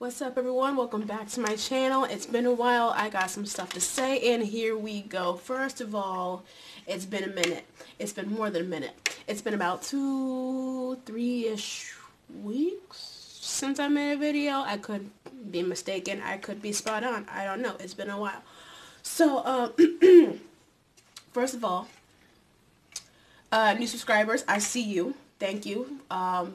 What's up, everyone? Welcome back to my channel. It's been a while. I got some stuff to say, and here we go. First of all, it's been a minute. It's been more than a minute. It's been about 3-ish weeks since I made a video. I could be mistaken. I could be spot on. I don't know. It's been a while. So, first of all, new subscribers, I see you. Thank you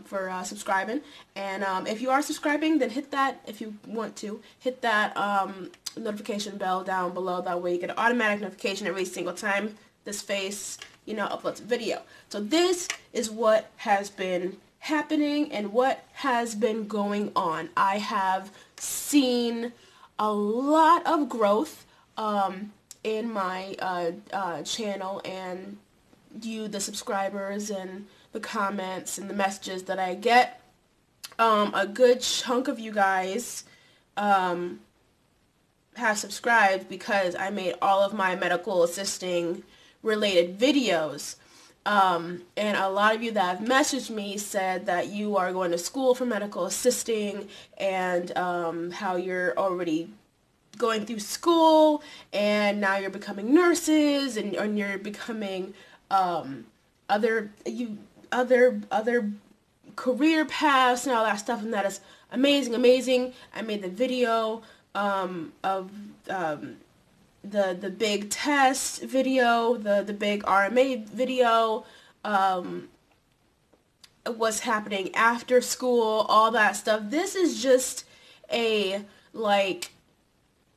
for subscribing. And if you are subscribing, then hit that, if you want to, hit that notification bell down below. That way you get an automatic notification every single time this face, uploads a video. So this is what has been happening and what has been going on. I have seen a lot of growth in my channel, and the subscribers and the comments and the messages that I get. A good chunk of you guys have subscribed because I made all of my medical assisting related videos. And a lot of you that have messaged me said that you are going to school for medical assisting, and how you're already going through school and now you're becoming nurses, and you're becoming other career paths and all that stuff, and that is amazing. I made the video of the big test video, the big RMA video, what's happening after school, all that stuff. This is just a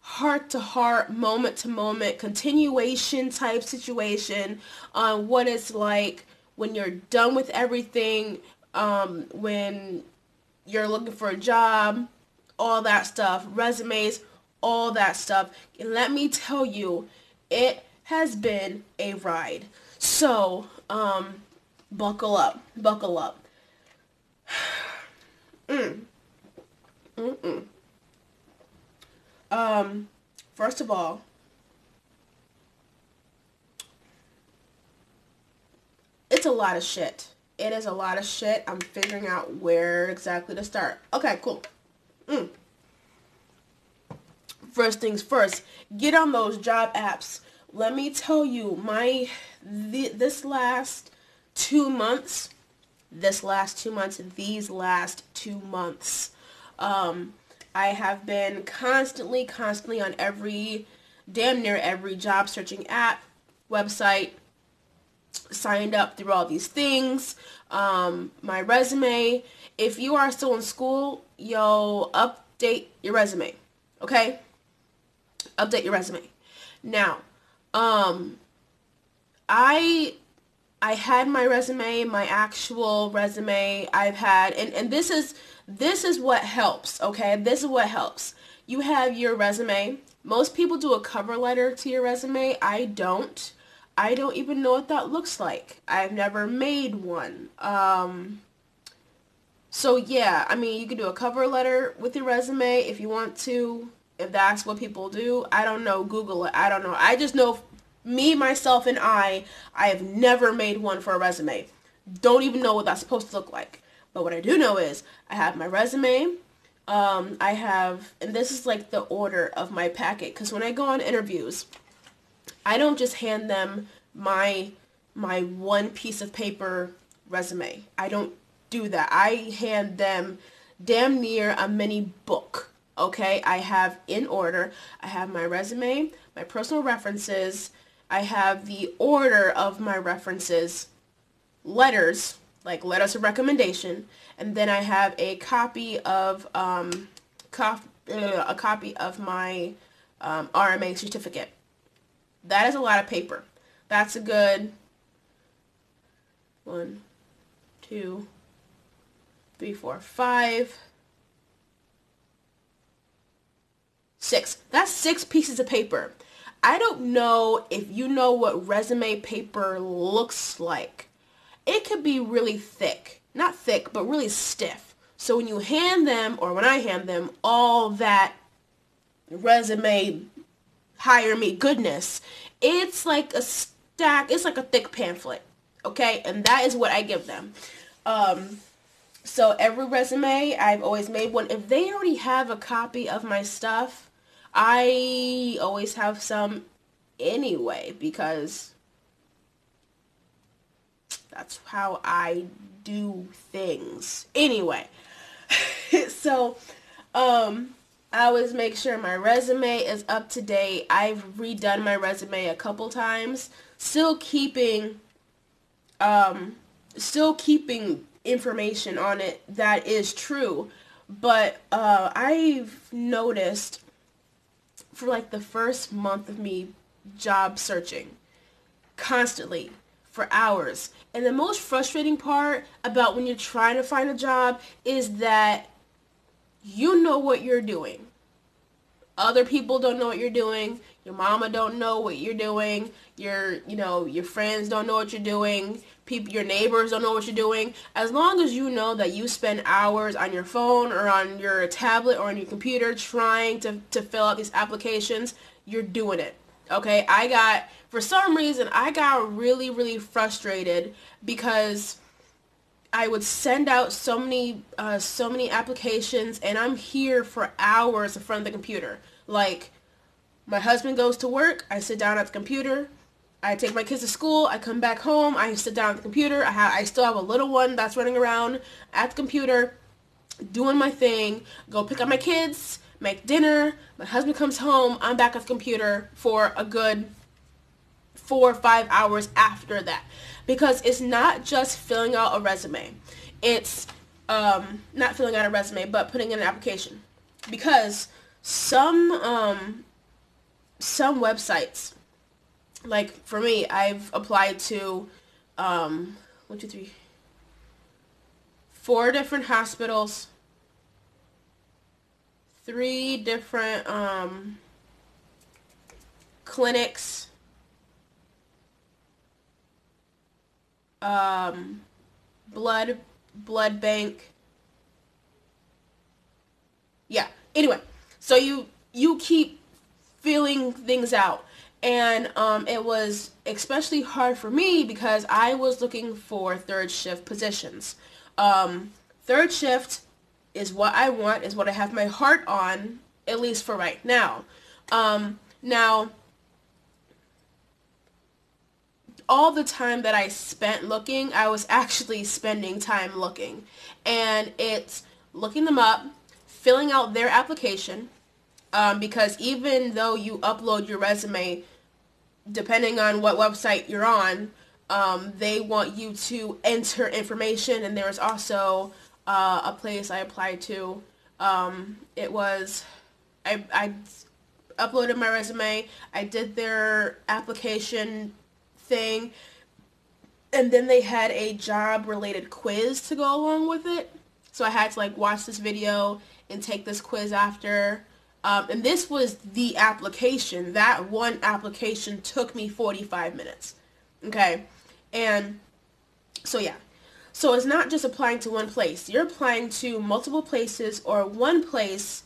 heart-to-heart, moment-to-moment continuation type situation on what it's like when you're done with everything, when you're looking for a job, all that stuff, resumes, all that stuff. And let me tell you, it has been a ride. So, buckle up. First of all, it's a lot of shit. It is a lot of shit. I'm figuring out where exactly to start. Okay, cool. First things first, get on those job apps. Let me tell you, these last 2 months, I have been constantly on damn near every job searching app, website, signed up through all these things. My resume, if you are still in school, update your resume, okay? Update your resume. Now, I had my resume, my actual resume. I've had, and this is what helps, okay? This is what helps. You have your resume. Most people do a cover letter to your resume. I don't even know what that looks like. I've never made one. So yeah, I mean, you can do a cover letter with your resume if you want to, if that's what people do. I don't know. Google it. I don't know. I just know me, myself, and I have never made one for a resume. Don't even know what that's supposed to look like. But what I do know is I have my resume. I have, and this is like the order of my packet, because when I go on interviews, I don't just hand them my one piece of paper resume. I don't do that. I hand them damn near a mini book. Okay? I have in order. I have my resume, my personal references. I have the order of my references, letters, like letters of recommendation, and then I have a copy of my RMA certificate. That is a lot of paper. That's a good 1, 2, 3, 4, 5, 6. That's 6 pieces of paper. I don't know if you know what resume paper looks like. It could be really thick. Not thick, but really stiff. So when you hand them, or when I hand them, all that resume hire me goodness, it's like a stack, it's like a thick pamphlet, okay? And that is what I give them. So every resume, I've always made one. If they already have a copy of my stuff, I always have some anyway, because that's how I do things. Anyway, so I always make sure my resume is up to date. I've redone my resume a couple times, still keeping information on it that is true. But I've noticed for like the first month of me job searching constantly for hours. And the most frustrating part about when you're trying to find a job is that you know what you're doing. Other people don't know what you're doing. Your mama don't know what you're doing. Your friends don't know what you're doing. Your neighbors don't know what you're doing. As long as you know that you spend hours on your phone or on your tablet or on your computer trying to fill out these applications, you're doing it. Okay? For some reason, I got really, really frustrated because I would send out so many applications, and I'm here for hours in front of the computer. Like, my husband goes to work, I sit down at the computer, I take my kids to school, I come back home, I sit down at the computer, I still have a little one that's running around at the computer, doing my thing, go pick up my kids, make dinner, my husband comes home, I'm back at the computer for a good 4 or 5 hours after that. Because it's not just filling out a resume. It's not filling out a resume, but putting in an application. Because some websites, like for me, I've applied to 4 different hospitals, 3 different clinics, blood bank. Yeah. Anyway, so you keep filling things out, and it was especially hard for me because I was looking for third shift positions. Third shift is what I want, is what I have my heart on, at least for right now. Now, all the time that I spent looking, I was actually spending time looking. And it's looking them up, filling out their application, because even though you upload your resume, depending on what website you're on, they want you to enter information. And there was also a place I applied to. I uploaded my resume, I did their application thing, and then they had a job related quiz to go along with it, so I had to like watch this video and take this quiz after, and this was the application. That one application took me 45 minutes. Okay, and so yeah, so it's not just applying to one place, you're applying to multiple places or one place,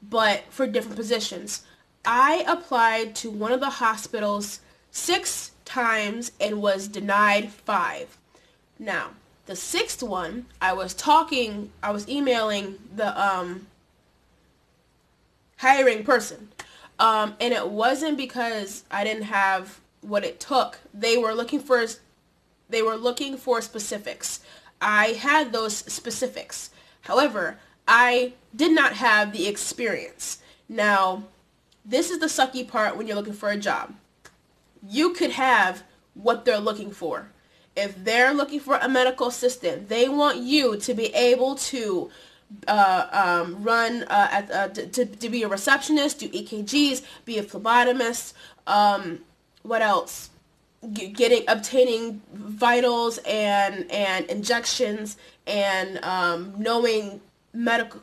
but for different positions. I applied to one of the hospitals 6 times and was denied 5. Now, the 6th one, I was emailing the hiring person. And it wasn't because I didn't have what it took. They were looking for specifics. I had those specifics. However, I did not have the experience. Now, this is the sucky part when you're looking for a job. You could have what they're looking for. If they're looking for a medical assistant, they want you to be able to to be a receptionist, do EKGs, be a phlebotomist. What else? Obtaining vitals and injections, and knowing medical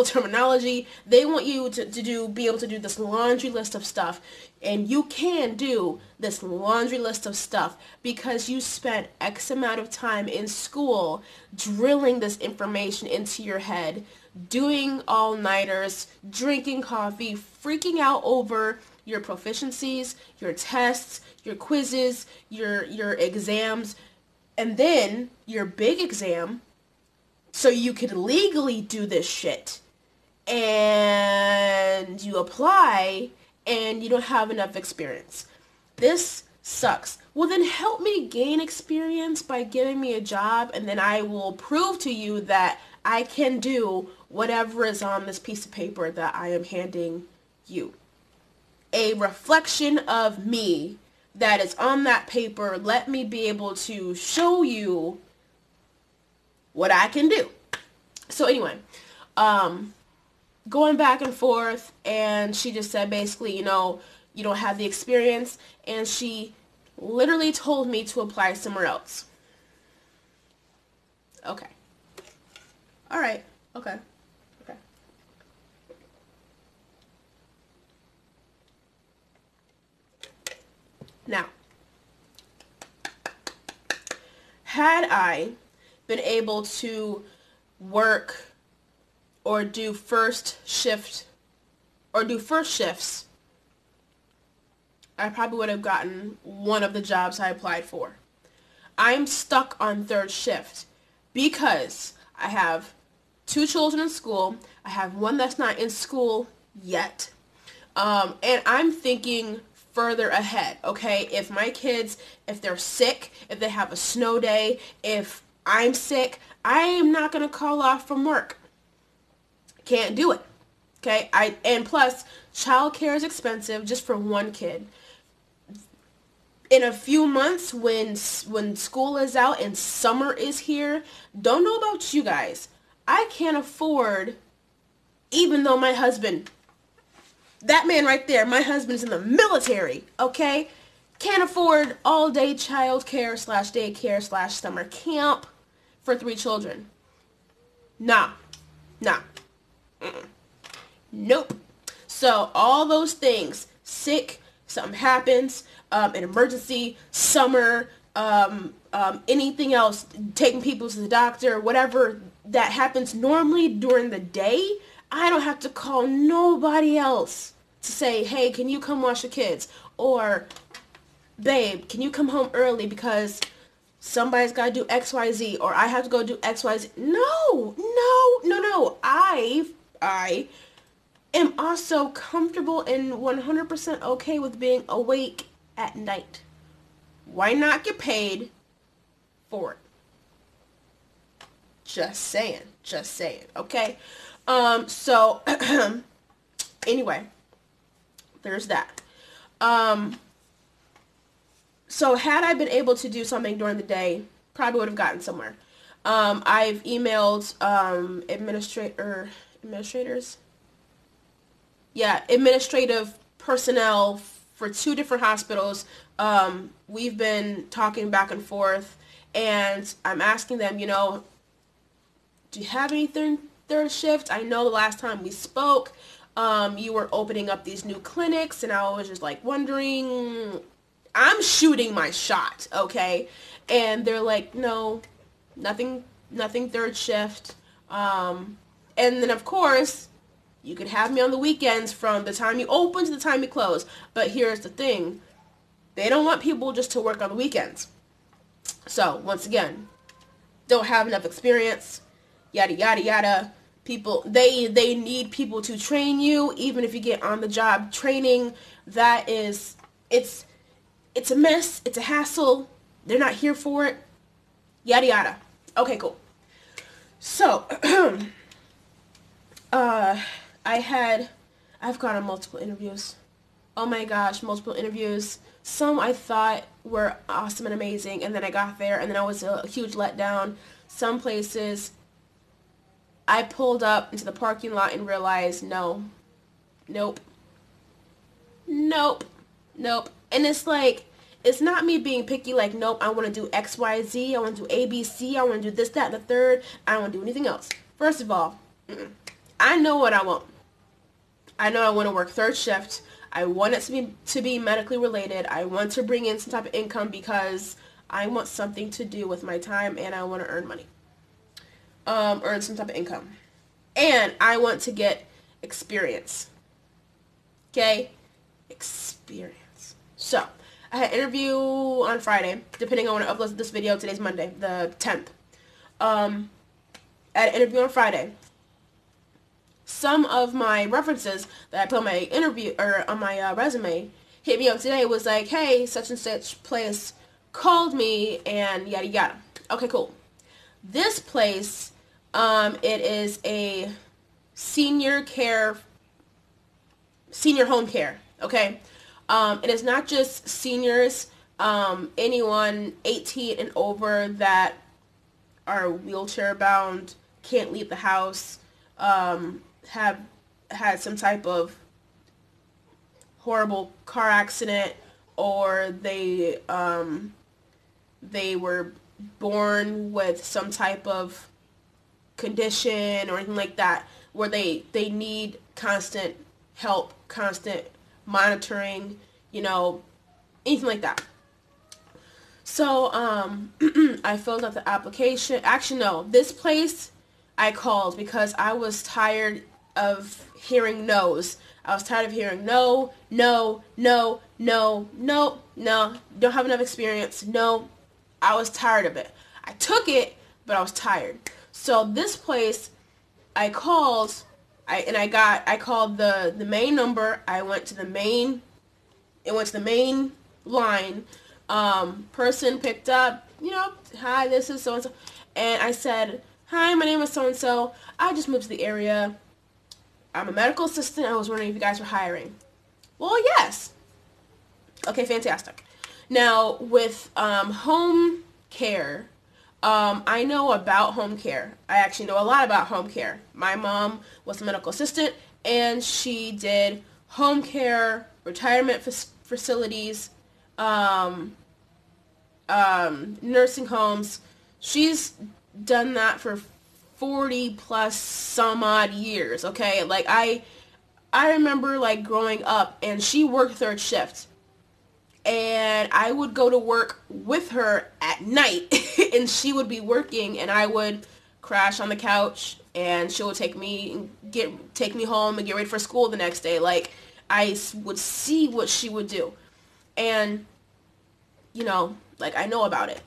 terminology. They want you to be able to do this laundry list of stuff, and you can do this laundry list of stuff because you spent X amount of time in school drilling this information into your head, doing all-nighters, drinking coffee, freaking out over your proficiencies, your tests, your quizzes, your exams, and then your big exam, so you could legally do this shit. And you apply and you don't have enough experience. This sucks. Well, then help me gain experience by giving me a job, and then I will prove to you that I can do whatever is on this piece of paper that I am handing you. A reflection of me that is on that paper. Let me be able to show you what I can do. So anyway, going back and forth, and she just said basically, you know, you don't have the experience, and she literally told me to apply somewhere else. Okay. All right. Okay. Okay. Now, had I been able to work or do first shifts, I probably would have gotten one of the jobs I applied for. I'm stuck on third shift because I have 2 children in school. I have one that's not in school yet. And I'm thinking further ahead, okay? If my kids, if they're sick, if they have a snow day, if I'm sick, I am not going to call off from work. Can't do it. Okay? And plus, childcare is expensive just for one kid. In a few months, when school is out and summer is here, don't know about you guys, I can't afford, even though my husband, that man right there, my husband's in the military, okay? Can't afford all-day childcare / daycare / summer camp for 3 children. Nah. Nope. So all those things, sick, something happens, an emergency, summer, anything else, taking people to the doctor, whatever that happens normally during the day, I don't have to call nobody else to say, hey, can you come watch the kids? Or, babe, can you come home early because somebody's got to do XYZ, or I have to go do XYZ. No. I am also comfortable and 100% okay with being awake at night. Why not get paid for it? Just saying, okay? So, anyway, there's that. So had I been able to do something during the day, probably would have gotten somewhere. I've emailed administrators. Yeah, administrative personnel for 2 different hospitals. We've been talking back and forth, and I'm asking them, you know, do you have any third shift? I know the last time we spoke, you were opening up these new clinics, and I was just like wondering, I'm shooting my shot, okay? And they're like, no, nothing third shift. And then of course, you could have me on the weekends from the time you open to the time you close. But here's the thing. They don't want people just to work on the weekends. So, once again, don't have enough experience, yada, yada, yada. People, they need people to train you, even if you get on-the-job training. That is, it's a mess. It's a hassle. They're not here for it. Yada, yada. Okay, cool. So, I've gone on multiple interviews. Oh my gosh, multiple interviews. Some I thought were awesome and amazing, and then I got there, and then I was a huge letdown. Some places, I pulled up into the parking lot and realized, nope. And it's like, it's not me being picky, like, nope, I want to do X, Y, Z, I want to do A, B, C, I want to do this, that, and the third. I don't want to do anything else. First of all, I know what I want. I know I want to work third shift. I want it to be medically related. I want to bring in some type of income because I want something to do with my time, and I want to earn money. Earn some type of income. And I want to get experience. Okay? Experience. So, I had an interview on Friday, depending on when I upload this video. Today's Monday, the 10th. at an interview on Friday. Some of my references that I put on my interview or on my resume hit me up today. Was like, hey, such and such place called me and yada yada. Okay, cool. This place, it is a senior home care. Okay, it is not just seniors. Anyone 18 and over that are wheelchair bound, can't leave the house, have had some type of horrible car accident, or they were born with some type of condition or anything like that, where they need constant help, constant monitoring, anything like that. So I filled out the application. Actually, no, this place I called because I was tired of hearing no's. I was tired of hearing no, no, no, no, no, no, don't have enough experience, no. I was tired of it. I took it, but I was tired. So this place, I called, I called the main number. I went to the main, it went to the main line. Person picked up, hi, this is so-and-so. And I said, hi, my name is so-and-so. I just moved to the area. I'm a medical assistant. I was wondering if you guys were hiring. Well, yes. Okay, fantastic. Now, with home care, I know about home care. I actually know a lot about home care. My mom was a medical assistant, and she did home care, retirement facilities, nursing homes. She's done that for 40 plus some odd years, okay? Like, I remember, like, growing up, and she worked third shift. And I would go to work with her at night, and she would be working, and I would crash on the couch, and she would take me home and get ready for school the next day. Like, I would see what she would do. And, like, I know about it.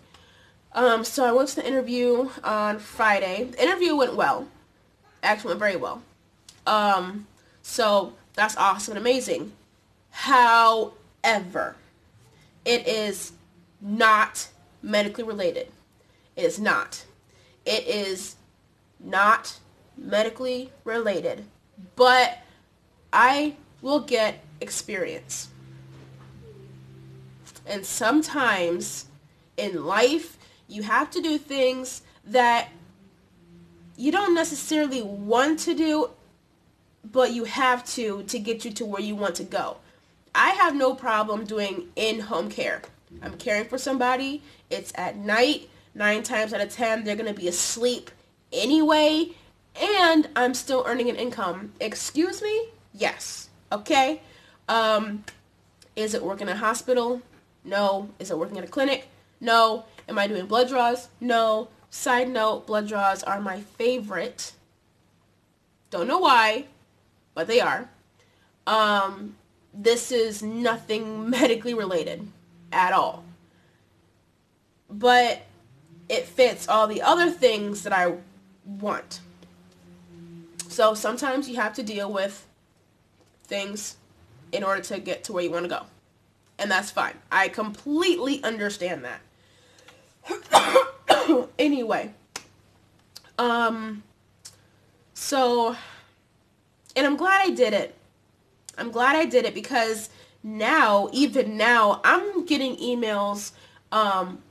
So I went to the interview on Friday. The interview went well. Actually went very well. So that's awesome and amazing. However, it is not medically related. It is not. It is not medically related. But I will get experience. And sometimes in life, you have to do things that you don't necessarily want to do, but you have to get you to where you want to go. I have no problem doing in-home care. I'm caring for somebody. It's at night. 9 times out of 10, they're going to be asleep anyway, and I'm still earning an income. Excuse me? Yes. Okay? Is it working in a hospital? No. Is it working at a clinic? No. Am I doing blood draws? No. Side note, blood draws are my favorite. Don't know why, but they are. This is nothing medically related at all. But it fits all the other things that I want. So sometimes you have to deal with things in order to get to where you want to go. And that's fine. I completely understand that. Anyway. So, and I'm glad I did it. I'm glad I did it because now, even now, I'm getting emails,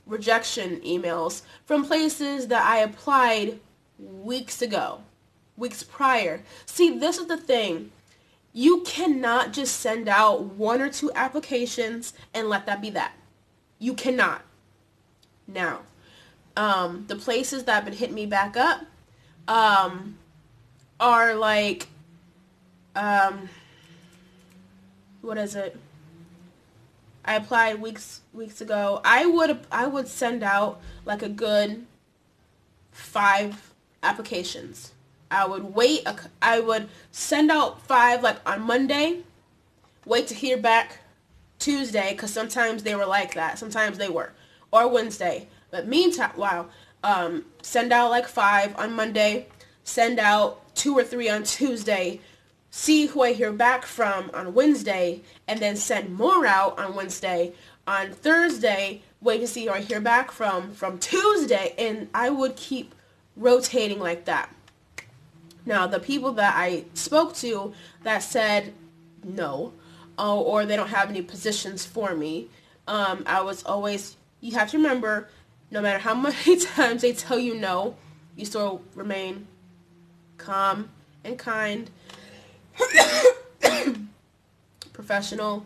rejection emails from places that I applied weeks ago, weeks prior. See, this is the thing. You cannot just send out 1 or 2 applications and let that be that. You cannot. Now, the places that have been hitting me back up, are like, what is it? I applied weeks ago. I would send out like a good 5 applications. I would send out 5 like on Monday, wait to hear back Tuesday, because sometimes they were like that. Sometimes they were. Or Wednesday. But meantime, wow. Send out like 5 on Monday, send out 2 or 3 on Tuesday, see who I hear back from on Wednesday, and then send more out on Wednesday. On Thursday, wait to see who I hear back from Tuesday, and I would keep rotating like that. Now, the people that I spoke to that said no, or they don't have any positions for me, I was always, you have to remember, no matter how many times they tell you no, you still remain calm and kind, professional.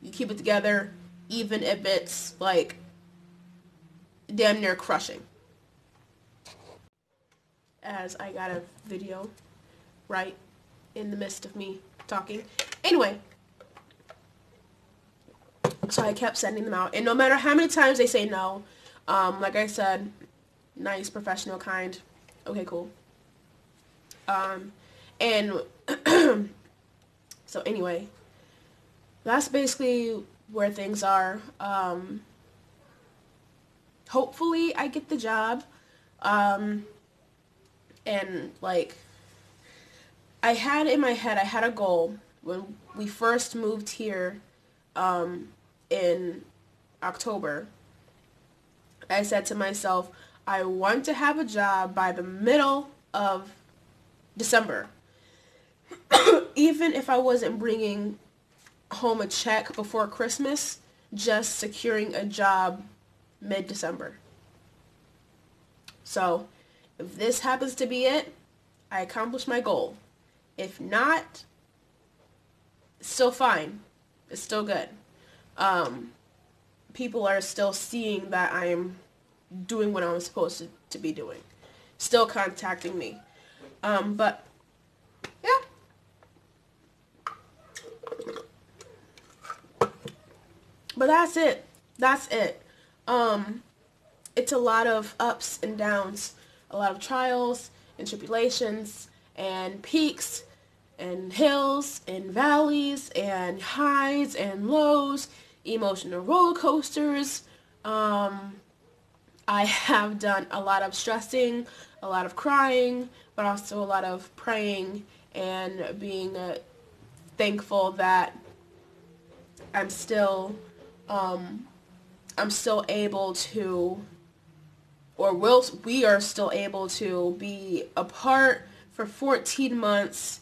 You keep it together, even if it's like damn near crushing. As I got a video right in the midst of me talking. Anyway, so I kept sending them out, and no matter how many times they say no, like I said, nice, professional, kind, okay, cool. And so anyway, that's basically where things are. Hopefully I get the job. And like, I had in my head, I had a goal when we first moved here, in October. I said to myself, I want to have a job by the middle of December. Even if I wasn't bringing home a check before Christmas, just securing a job mid-December. So, if this happens to be it, I accomplished my goal. If not, it's still fine. It's still good. People are still seeing that I'm doing what I'm supposed to be doing. Still contacting me. But, yeah. But that's it. That's it. It's a lot of ups and downs. A lot of trials and tribulations and peaks and hills and valleys and highs and lows, emotional roller coasters. I have done a lot of stressing, a lot of crying, but also a lot of praying and being thankful that I'm still able to, or we are still able to be apart for 14 months,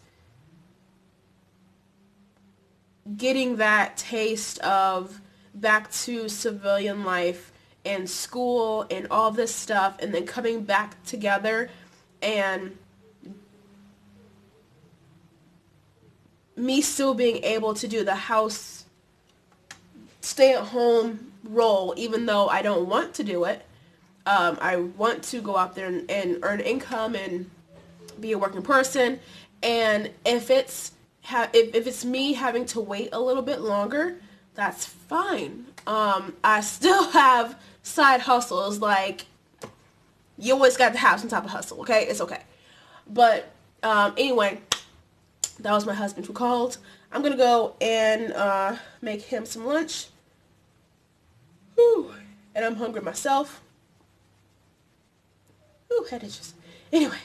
getting that taste of back to civilian life and school and all this stuff, and then coming back together, and me still being able to do the house stay-at-home role, even though I don't want to do it. I want to go out there and earn income and be a working person, and if it's me having to wait a little bit longer, that's fine. I still have side hustles, like, you always got to have some type of hustle, okay? It's okay. But anyway, that was my husband who called. I'm gonna go and make him some lunch. Whew. And I'm hungry myself. Ooh, head itches. Anyway,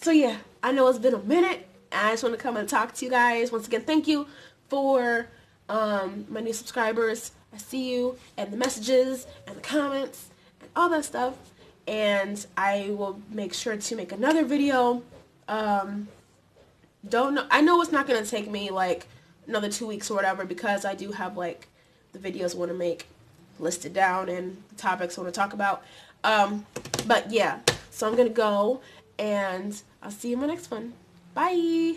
so yeah, I know it's been a minute. I just want to come and talk to you guys. Once again, thank you for my new subscribers. I see you, and the messages, and the comments, and all that stuff. And I will make sure to make another video. Don't know. I know it's not going to take me like another 2 weeks or whatever, because I do have like the videos I want to make listed down and the topics I want to talk about. But yeah, so I'm going to go, and I'll see you in my next one. Bye!